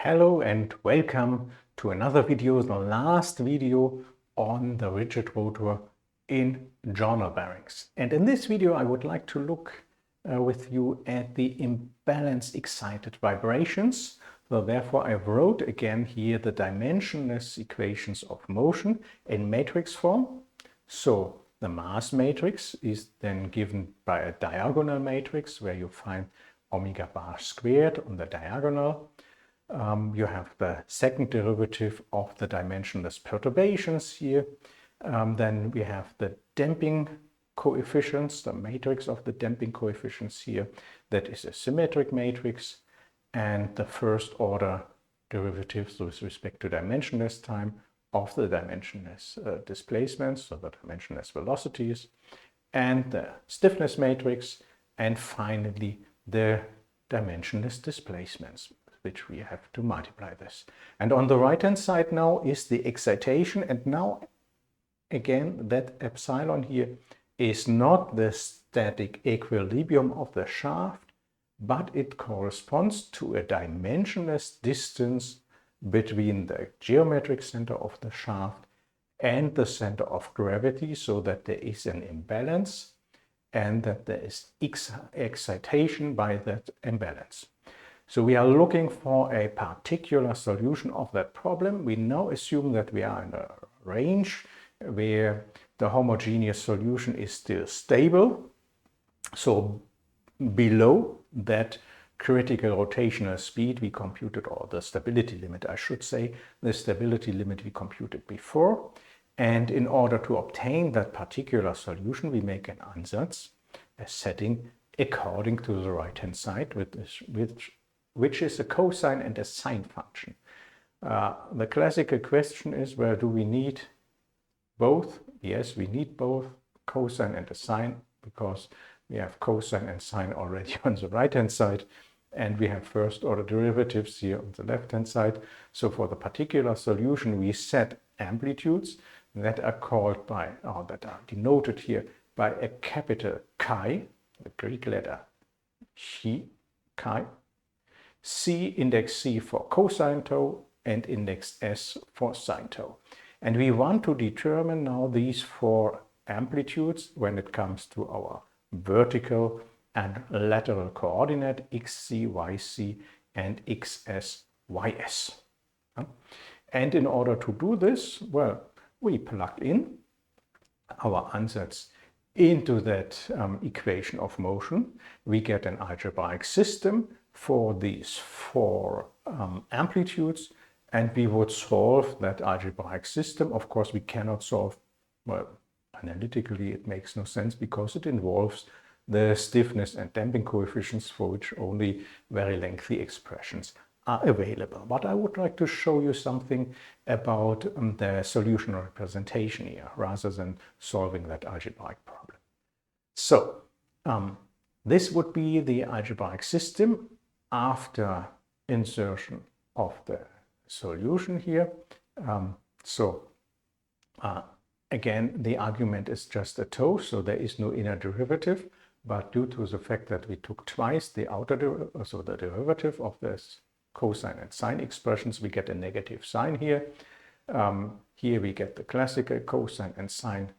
Hello and welcome to another video, the last video on the rigid rotor in journal bearings. And in this video I would like to look with you at the imbalance-excited vibrations. So therefore I wrote again here the dimensionless equations of motion in matrix form. So the mass matrix is then given by a diagonal matrix where you find omega bar squared on the diagonal. You have the second derivative of the dimensionless perturbations here. Then we have the damping coefficients, the matrix of the damping coefficients here. That is a symmetric matrix. And the first order derivatives with respect to dimensionless time of the dimensionless displacements, so the dimensionless velocities, and the stiffness matrix, and finally the dimensionless displacements, which we have to multiply this. And on the right hand side now is the excitation, and now again that epsilon here is not the static equilibrium of the shaft, but it corresponds to a dimensionless distance between the geometric center of the shaft and the center of gravity, so that there is an imbalance and that there is excitation by that imbalance. So we are looking for a particular solution of that problem. We now assume that we are in a range where the homogeneous solution is still stable. So below that critical rotational speed we computed, or the stability limit I should say, the stability limit we computed before. And in order to obtain that particular solution we make an ansatz, a setting according to the right hand side, which is a cosine and a sine function. The classical question is, well, do we need both? Yes, we need both cosine and a sine, because we have cosine and sine already on the right hand side, and we have first order derivatives here on the left hand side. So for the particular solution we set amplitudes that are called by, or that are denoted here by a capital chi, the Greek letter chi, C, index C for cosine tau, and index S for sine tau. And we want to determine now these four amplitudes when it comes to our vertical and lateral coordinate xc, yc, and xs, ys. And in order to do this, well, we plug in our ansatz into that equation of motion. We get an algebraic system for these four amplitudes, and we would solve that algebraic system. Of course, we cannot solve, well, analytically it makes no sense, because it involves the stiffness and damping coefficients, for which only very lengthy expressions are available. But I would like to show you something about the solution representation here, rather than solving that algebraic problem. So this would be the algebraic system after insertion of the solution here. Again, the argument is just a tau, so there is no inner derivative, but due to the fact that we took twice the outer derivative, so the derivative of this cosine and sine expressions, we get a negative sign here. Here we get the classical cosine and sine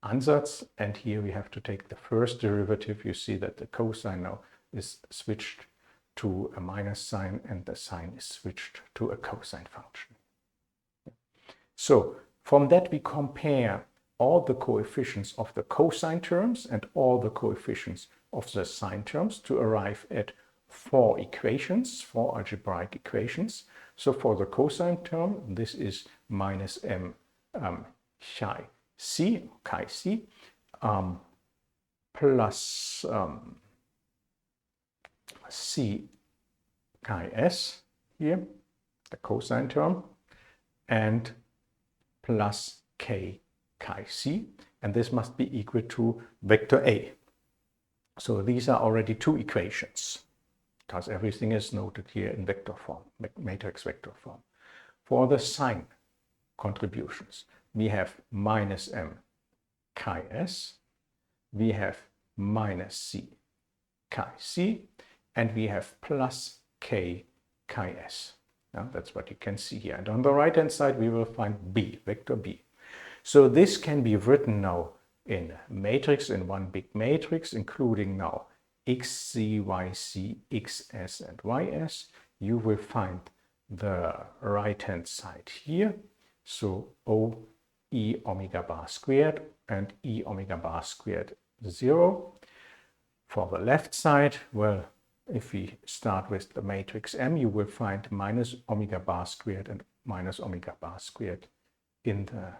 ansatz, and here we have to take the first derivative. You see that the cosine now is switched to a minus sign, and the sine is switched to a cosine function. So from that we compare all the coefficients of the cosine terms and all the coefficients of the sine terms to arrive at four equations, four algebraic equations. So for the cosine term, this is minus m chi c, plus c chi s here, the cosine term, and plus k chi c, and this must be equal to vector a. So these are already two equations, because everything is noted here in vector form, matrix vector form. For the sine contributions, we have minus m chi s, we have minus c chi c, and we have plus k chi s. Now, that's what you can see here. And on the right-hand side, we will find B, vector B. So this can be written now in a matrix, in one big matrix, including now xc, yc, xs, and ys. You will find the right-hand side here. So O e omega bar squared and e omega bar squared 0. For the left side, well, if we start with the matrix M, you will find minus omega bar squared and minus omega bar squared in the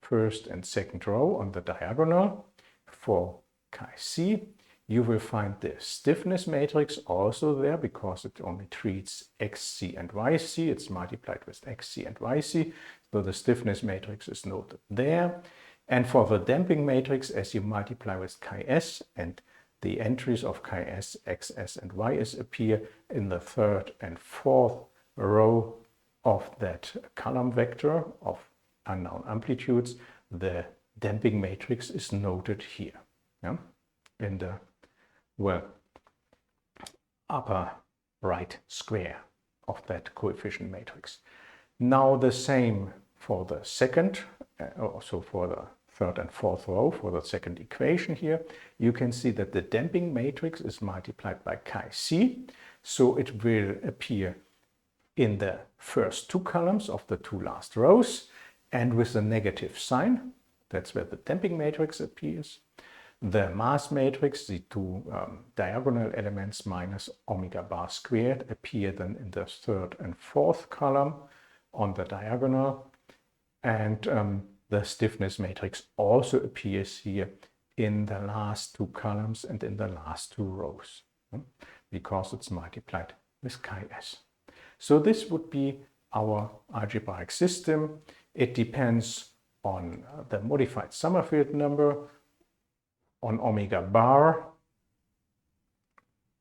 first and second row on the diagonal. For chi-c, you will find the stiffness matrix also there because it only treats xc and yc. It's multiplied with xc and yc, so the stiffness matrix is noted there. And for the damping matrix, as you multiply with chi-s and the entries of chi-s, xs, and ys appear in the third and fourth row of that column vector of unknown amplitudes. The damping matrix is noted here, yeah? In the, well, upper right square of that coefficient matrix. Now the same for the second, also for the third and fourth row, for the second equation here. You can see that the damping matrix is multiplied by chi-c, so it will appear in the first two columns of the two last rows, and with a negative sign. That's where the damping matrix appears. The mass matrix, the two diagonal elements minus omega bar squared, appear then in the third and fourth column on the diagonal. And the stiffness matrix also appears here in the last two columns and in the last two rows, because it's multiplied with chi-s. So this would be our algebraic system. It depends on the modified Sommerfeld number, on omega bar,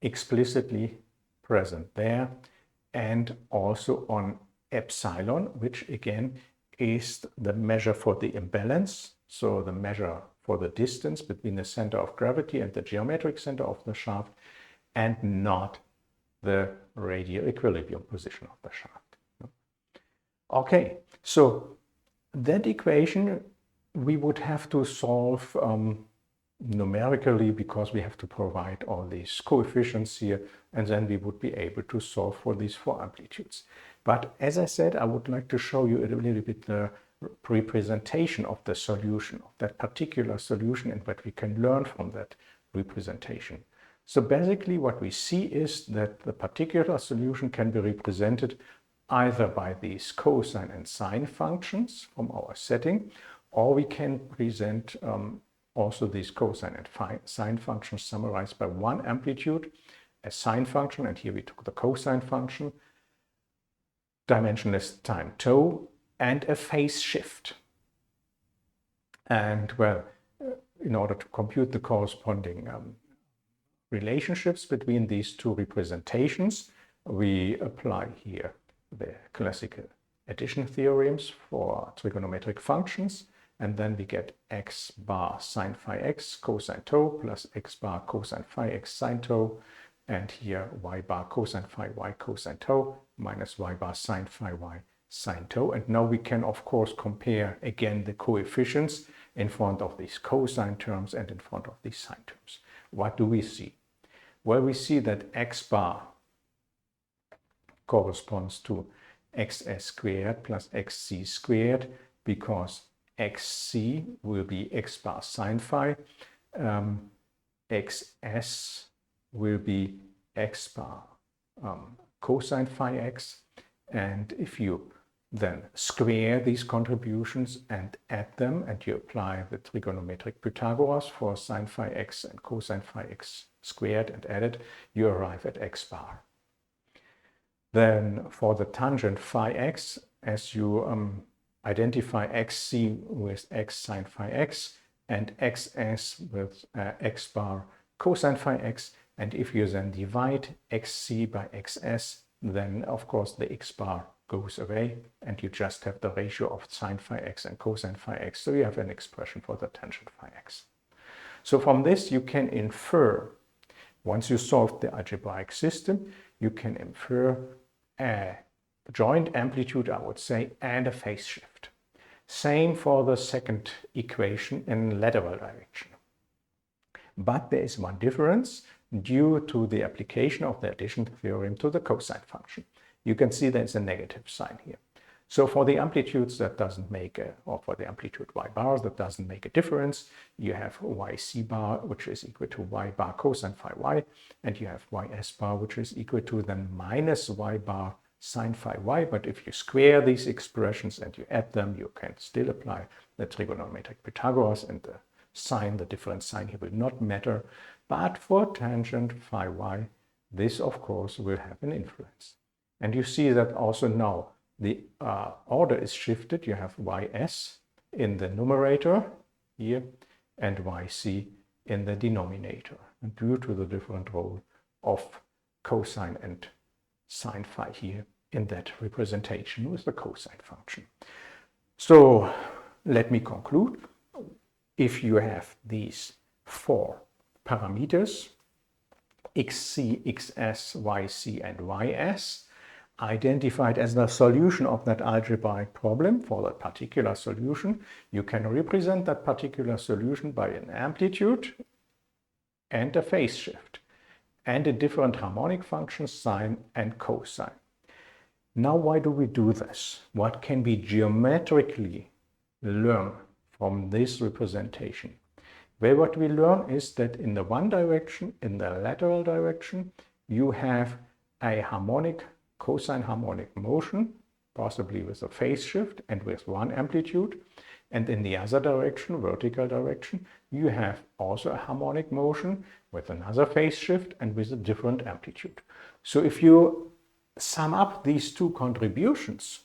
explicitly present there, and also on epsilon, which again is the measure for the imbalance, so the measure for the distance between the center of gravity and the geometric center of the shaft, and not the radial equilibrium position of the shaft. Okay, so that equation we would have to solve numerically, because we have to provide all these coefficients here, and then we would be able to solve for these four amplitudes. But as I said, I would like to show you a little bit the representation of the solution, of that particular solution, and what we can learn from that representation. So basically what we see is that the particular solution can be represented either by these cosine and sine functions from our setting, or we can present also these cosine and sine functions summarized by one amplitude, a sine function, and here we took the cosine function, dimensionless time tau, and a phase shift. And well, in order to compute the corresponding relationships between these two representations, we apply here the classical addition theorems for trigonometric functions, and then we get x bar sine phi x cosine tau plus x bar cosine phi x sine tau, and here y bar cosine phi y cosine tau minus y bar sine phi y sine tau. And now we can of course compare again the coefficients in front of these cosine terms and in front of these sine terms. What do we see? Well, we see that x bar corresponds to xs squared plus xc squared, because xc will be x bar sine phi, xs will be x bar cosine phi x, and if you then square these contributions and add them, and you apply the trigonometric Pythagoras for sine phi x and cosine phi x squared and add it, you arrive at x bar. Then for the tangent phi x, as you identify xc with x sine phi x and xs with x bar cosine phi x, and if you then divide xc by xs, then of course the x bar goes away and you just have the ratio of sine phi x and cosine phi x, so you have an expression for the tangent phi x. So from this you can infer, once you solve the algebraic system, you can infer a joint amplitude, I would say, and a phase shift. Same for the second equation in lateral direction. But there is one difference due to the application of the addition theorem to the cosine function. You can see there's a negative sign here. So for the amplitudes that doesn't make or for the amplitude y bars that doesn't make a difference, you have yc bar, which is equal to y bar cosine phi y, and you have ys bar, which is equal to then minus y bar sine phi y. But if you square these expressions and you add them, you can still apply the trigonometric Pythagoras, and the sign, the different sign here will not matter. But for tangent phi y, this of course will have an influence. And you see that also now the order is shifted. You have ys in the numerator here and yc in the denominator, and due to the different role of cosine and sine phi here in that representation with the cosine function. So let me conclude. If you have these four parameters, xc, xs, yc, and ys, identified as the solution of that algebraic problem for that particular solution, you can represent that particular solution by an amplitude and a phase shift and a different harmonic function, sine and cosine. Now, why do we do this? What can we geometrically learn from this representation? Well, what we learn is that in the one direction, in the lateral direction, you have a harmonic, cosine harmonic motion, possibly with a phase shift and with one amplitude. And in the other direction, vertical direction, you have also a harmonic motion with another phase shift and with a different amplitude. So if you sum up these two contributions,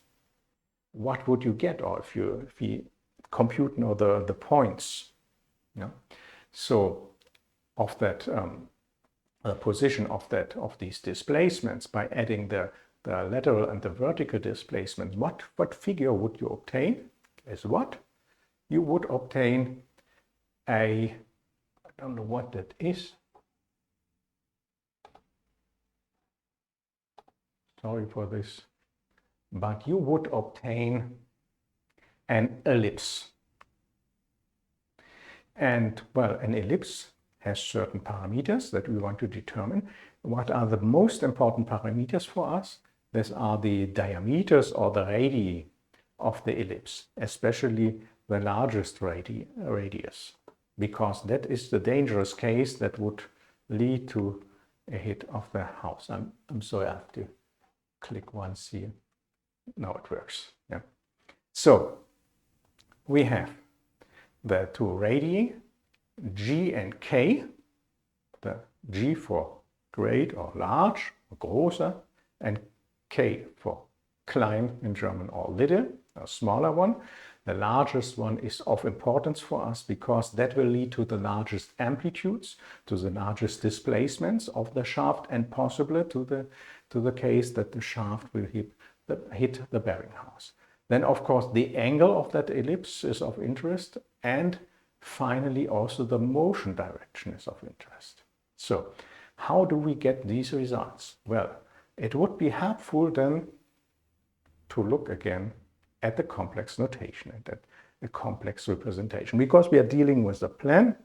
what would you get? Or if you compute now the points, so of that the position of these displacements by adding the lateral and the vertical displacements, what figure would you obtain? Guess what? You would obtain I don't know what that is. Sorry for this. But you would obtain an ellipse. And well, an ellipse has certain parameters that we want to determine. What are the most important parameters for us? These are the diameters or the radii of the ellipse, especially the largest radius, because that is the dangerous case that would lead to a hit of the house. I'm sorry, I have to click once here. Now it works. Yeah. So we have the two radii, G and K, the G for great or large, or großer, and K for klein in German, or little, a smaller one. The largest one is of importance for us because that will lead to the largest amplitudes, to the largest displacements of the shaft, and possibly to the case that the shaft will hit the bearing house. Then, of course, the angle of that ellipse is of interest, and finally also the motion direction is of interest. So how do we get these results? Well, it would be helpful then to look again at the complex notation and at a complex representation, because we are dealing with the plan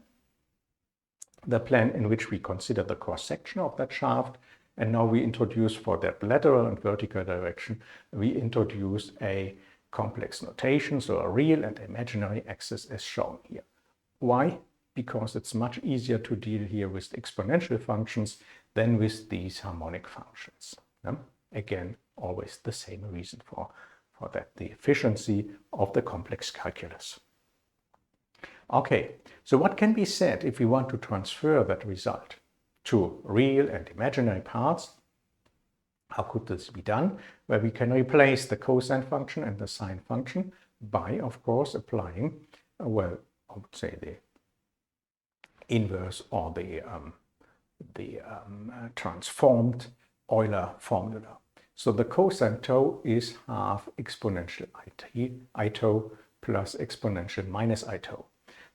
in which we consider the cross-section of that shaft, and now we introduce for that lateral and vertical direction, we introduce a complex notation, so a real and imaginary axis as shown here. Why? Because it's much easier to deal here with exponential functions than with these harmonic functions. Again, always the same reason for that, the efficiency of the complex calculus. Okay, so what can be said if we want to transfer that result to real and imaginary parts? How could this be done? Well, we can replace the cosine function and the sine function by, of course, applying, well, I would say the inverse or the transformed Euler formula. So the cosine tau is half exponential I tau plus exponential minus I tau.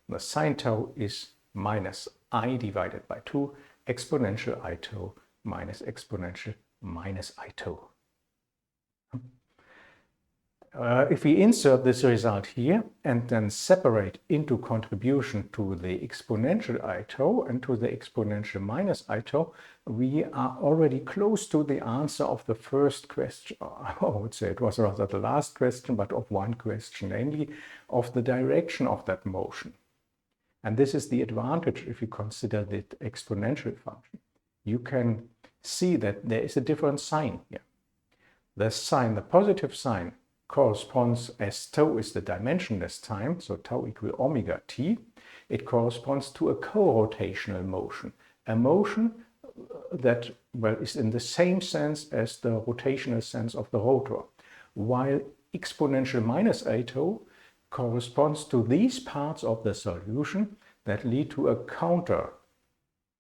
The sine tau is minus I divided by 2 exponential I tau minus exponential minus I tau. If we insert this result here and then separate into contribution to the exponential I tau and to the exponential minus I tau, we are already close to the answer of the first question. I would say it was rather the last question, but of one question, namely of the direction of that motion. And this is the advantage if you consider the exponential function. You can see that there is a different sign here. The sign, the positive sign, corresponds, as tau is the dimensionless time, so tau equal omega t, it corresponds to a co-rotational motion, a motion that, well, is in the same sense as the rotational sense of the rotor, while exponential minus I tau corresponds to these parts of the solution that lead to a counter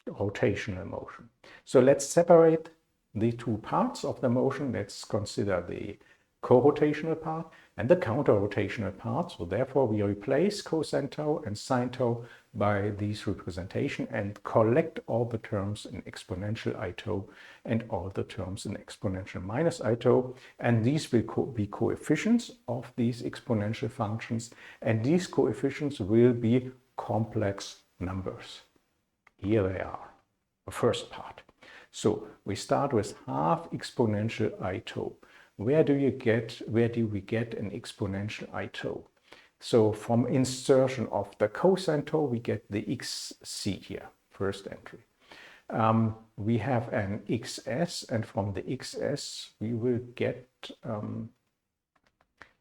rotational motion. So let's separate the two parts of the motion. Let's consider the co-rotational part and the counter-rotational part. So therefore we replace cosine tau and sine tau by these representation and collect all the terms in exponential I tau and all the terms in exponential minus I tau. And these will be coefficients of these exponential functions, and these coefficients will be complex numbers. Here they are, the first part. So we start with half exponential I tau. Where do we get an exponential I tau? So from insertion of the cosine tau, we get the xc here, first entry. We have an xs, and from the xs we will get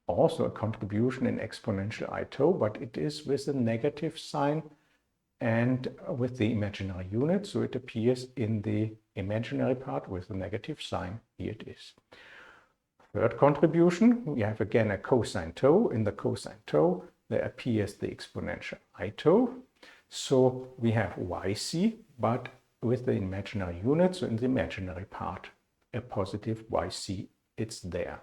also a contribution in exponential I tau, but it is with a negative sign and with the imaginary unit, so it appears in the imaginary part with a negative sign. Here it is. Third contribution, we have again a cosine tau. In the cosine tau, there appears the exponential I tau. So we have yc, but with the imaginary unit, so in the imaginary part, a positive yc, it's there.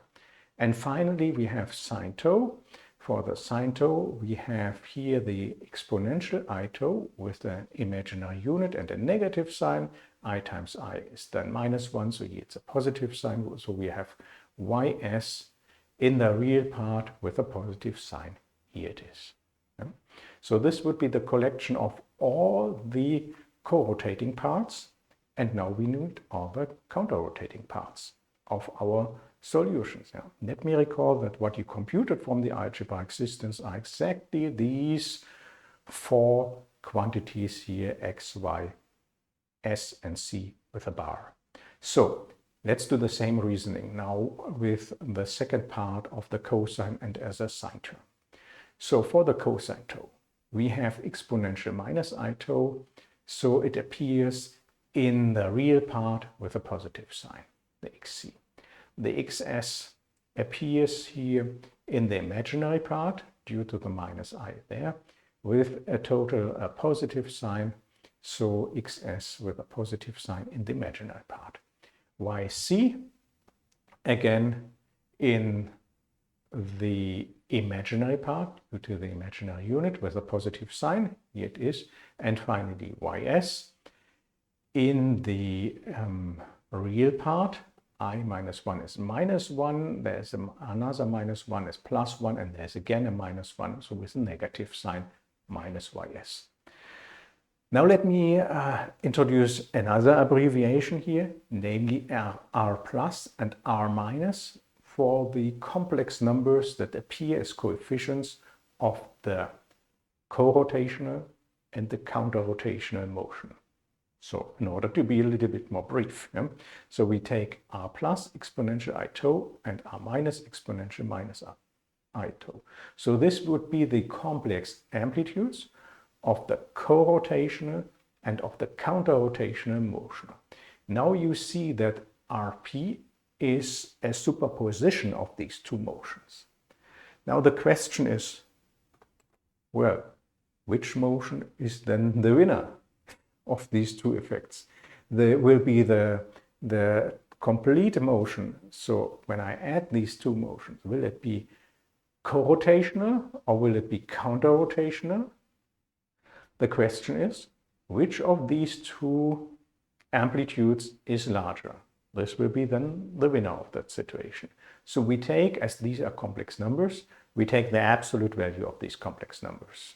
And finally, we have sine tau. For the sine tau, we have here the exponential I tau with an imaginary unit and a negative sign. I times I is then -1, so here it's a positive sign. So we have ys in the real part with a positive sign. Here it is. So this would be the collection of all the co-rotating parts, and now we need all the counter-rotating parts of our solutions. Let me recall that what you computed from the algebraic systems are exactly these four quantities here, x, y, s, and c with a bar. So let's do the same reasoning now with the second part of the cosine and as a sine term. So for the cosine tau, we have exponential minus I tau, so it appears in the real part with a positive sign, the xc. The xs appears here in the imaginary part due to the minus I there with a total positive sign, so xs with a positive sign in the imaginary part. Yc again in the imaginary part due to the imaginary unit with a positive sign, here it is, and finally ys in the real part. I minus 1 is -1, there's another -1 is +1, and there's again a -1, so with a negative sign, minus ys. Now let me introduce another abbreviation here, namely R plus and R minus for the complex numbers that appear as coefficients of the co-rotational and the counter-rotational motion. So in order to be a little bit more brief, so we take R plus exponential I tau and R minus exponential minus I tau. So this would be the complex amplitudes of the co-rotational and of the counter-rotational motion. Now you see that Rp is a superposition of these two motions. Now the question is, well, which motion is then the winner of these two effects? There will be the complete motion. So when I add these two motions, will it be co-rotational or will it be counter-rotational? The question is, which of these two amplitudes is larger? This will be then the winner of that situation. So we take, as these are complex numbers, we take the absolute value of these complex numbers.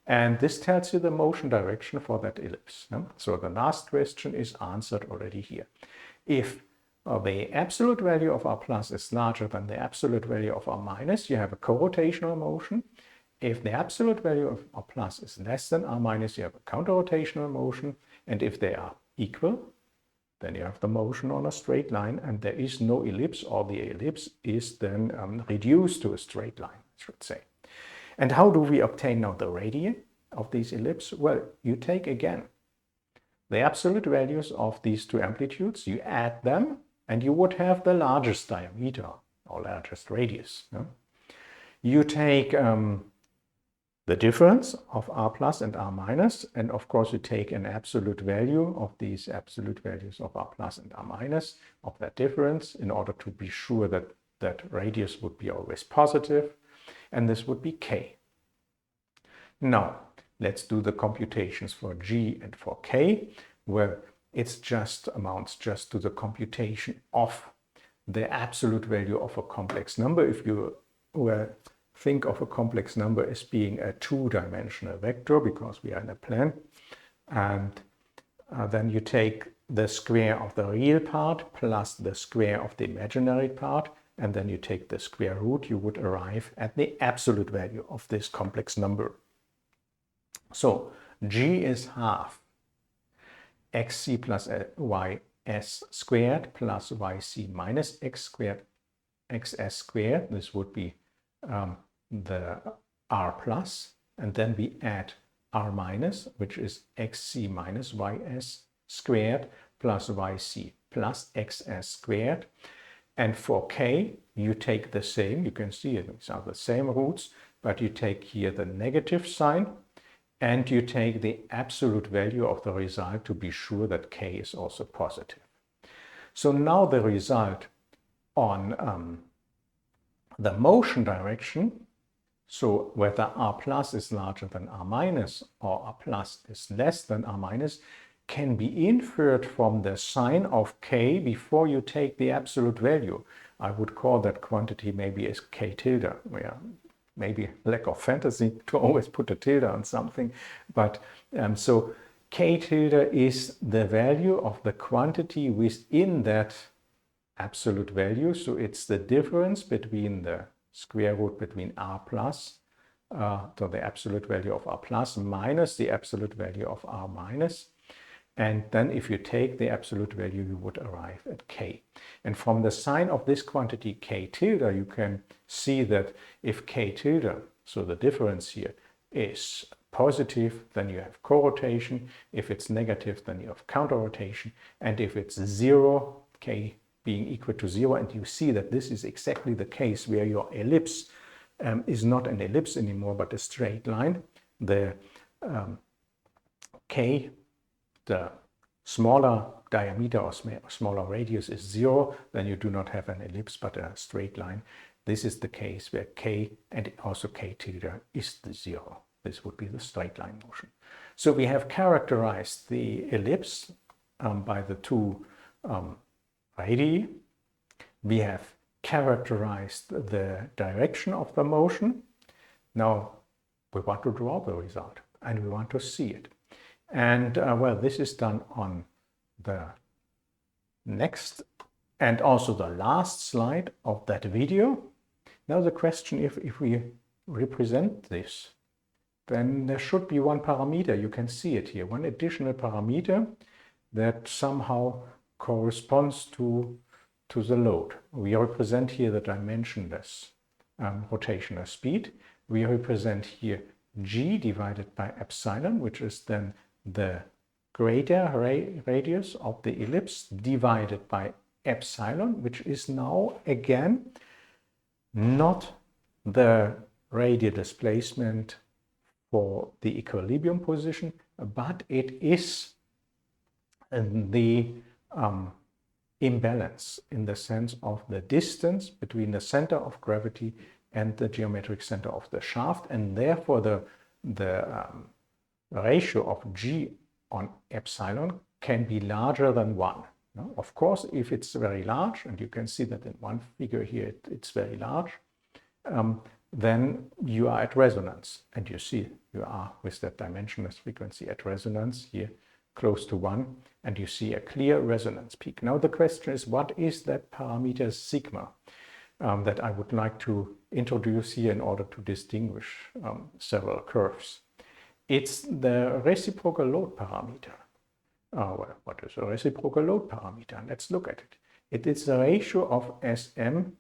And this tells you the motion direction for that ellipse. So the last question is answered already here. If the absolute value of R plus is larger than the absolute value of R minus, you have a co-rotational motion. If the absolute value of R plus is less than R minus, you have a counter-rotational motion. And if they are equal, then you have the motion on a straight line, and there is no ellipse, or the ellipse is then reduced to a straight line, I should say. And how do we obtain now the radii of these ellipses? Well, you take again the absolute values of these two amplitudes, you add them, and you would have the largest diameter or largest radius. You take the difference of R plus and R minus, and of course you take an absolute value of these absolute values of R plus and R minus of that difference in order to be sure that that radius would be always positive, and this would be K. Now, let's do the computations for G and for K, where it just amounts just to the computation of the absolute value of a complex number. If you think of a complex number as being a two-dimensional vector, because we are in a plane, and then you take the square of the real part plus the square of the imaginary part, and then you take the square root, you would arrive at the absolute value of this complex number. So G is half xc plus ys squared plus yc minus x squared xs squared. This would be the R plus, and then we add R minus, which is xc minus ys squared plus yc plus xs squared. And for K, you take the same, you can see it, these are the same roots, but you take here the negative sign, and you take the absolute value of the result to be sure that K is also positive. So now the result on the motion direction, so whether R plus is larger than R minus or R plus is less than R minus, can be inferred from the sign of K before you take the absolute value. I would call that quantity maybe as K tilde. Maybe lack of fantasy to always put a tilde on something, but so K tilde is the value of the quantity within that absolute value. So it's the difference between the square root between R plus, so the absolute value of R plus minus the absolute value of R minus. And then if you take the absolute value, you would arrive at K. And from the sign of this quantity K tilde, you can see that if K tilde, so the difference here, is positive, then you have co-rotation. If it's negative, then you have counter-rotation. And if it's 0, K being equal to 0, and you see that this is exactly the case where your ellipse is not an ellipse anymore, but a straight line, the K, the smaller diameter or smaller radius is 0, then you do not have an ellipse but a straight line. This is the case where K and also K tilde is the 0. This would be the straight line motion. So we have characterized the ellipse by the two radii. We have characterized the direction of the motion. Now we want to draw the result and we want to see it. And well, this is done on the next and also the last slide of that video. Now the question, if we represent this, then there should be one parameter, you can see it here, one additional parameter that somehow corresponds to the load. We represent here the dimensionless rotational speed. We represent here G divided by epsilon, which is then the greater radius of the ellipse divided by epsilon, which is now again not the radial displacement for the equilibrium position, but it is the imbalance in the sense of the distance between the center of gravity and the geometric center of the shaft, and therefore the ratio of G on epsilon can be larger than 1. No? Of course, if it's very large, and you can see that in one figure here, it's very large, then you are at resonance. And you see you are with that dimensionless frequency at resonance here, close to 1, and you see a clear resonance peak. Now the question is, what is that parameter sigma that I would like to introduce here in order to distinguish several curves? It's the reciprocal load parameter. Well, what is a reciprocal load parameter? Let's look at it. It is the ratio of Sm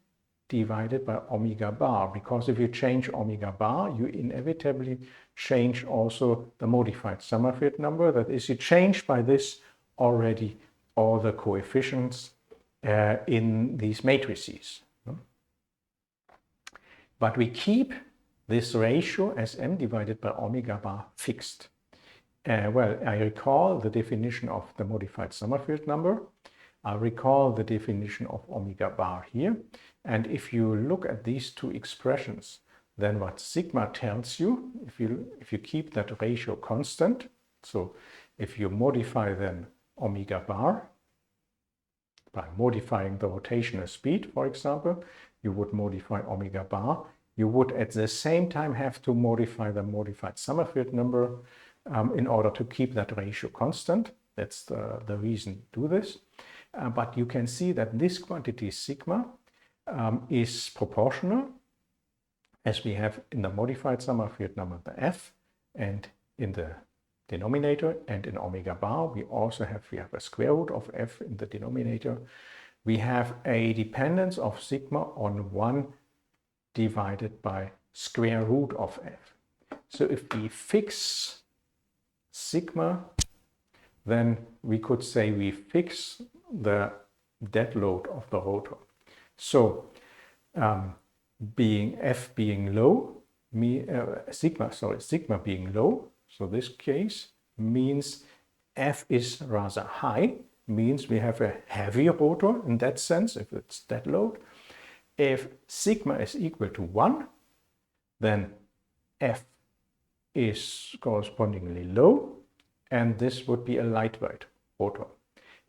divided by omega bar, because if you change omega bar, you inevitably change also the modified Sommerfeld number. That is, you change by this already all the coefficients in these matrices. But we keep this ratio Sm divided by omega bar fixed. Well, I recall the definition of the modified Sommerfeld number. I recall the definition of omega bar here. And if you look at these two expressions, then what sigma tells you, if you keep that ratio constant, so if you modify then omega bar, by modifying the rotational speed, for example, you would modify omega bar, you would at the same time have to modify the modified Sommerfeld number in order to keep that ratio constant. That's the reason to do this. But you can see that this quantity sigma is proportional, as we have in the modified Sommerfeld number the f, and in the denominator, and in omega bar we have a square root of f in the denominator. We have a dependence of sigma on 1 divided by square root of f. So if we fix sigma, then we could say we fix the dead load of the rotor. So f being low, sigma being low, so this case means f is rather high, means we have a heavy rotor in that sense, if it's dead load. If sigma is equal to 1, then f is correspondingly low, and this would be a lightweight rotor.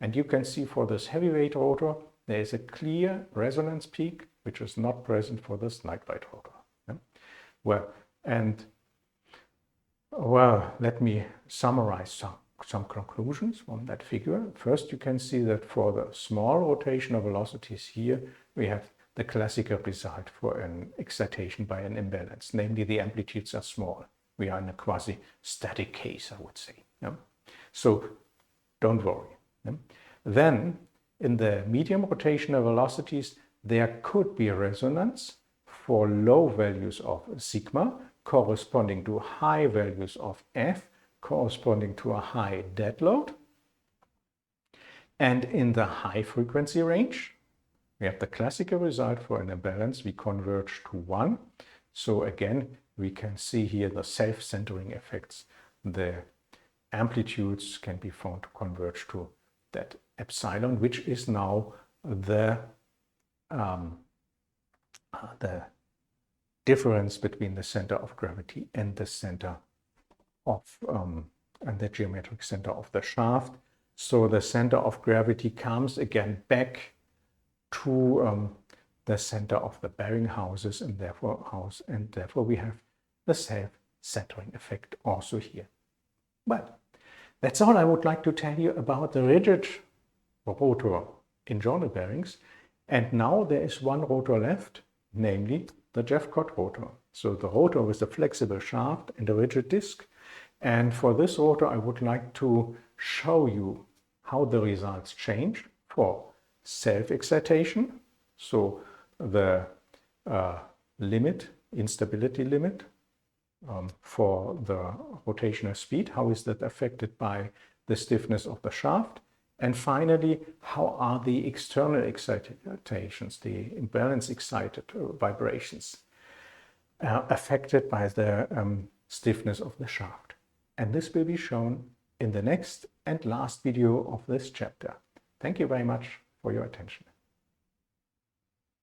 And you can see for this heavyweight rotor, there is a clear resonance peak, which is not present for this lightweight rotor. Yeah? Well, let me summarize some conclusions from that figure. First, you can see that for the small rotational velocities here, we have the classical result for an excitation by an imbalance, namely the amplitudes are small. We are in a quasi-static case, I would say. Yeah? So don't worry. Yeah? Then, in the medium rotational velocities, there could be a resonance for low values of sigma corresponding to high values of f corresponding to a high dead load. And in the high frequency range, we have the classical result for an imbalance. We converge to 1. So again, we can see here the self-centering effects. The amplitudes can be found to converge to that epsilon, which is now the difference between the center of gravity and the center of and the geometric center of the shaft. So the center of gravity comes again back to the center of the bearing houses, and therefore we have the self-centering effect also here. Well, that's all I would like to tell you about the rigid rotor in journal bearings. And now there is one rotor left, namely the Jeffcott rotor. So the rotor with the flexible shaft and a rigid disc. And for this rotor, I would like to show you how the results change for self-excitation. So the instability limit for the rotational speed, how is that affected by the stiffness of the shaft? And finally, how are the external excitations, the imbalance-excited vibrations, affected by the stiffness of the shaft? And this will be shown in the next and last video of this chapter. Thank you very much for your attention.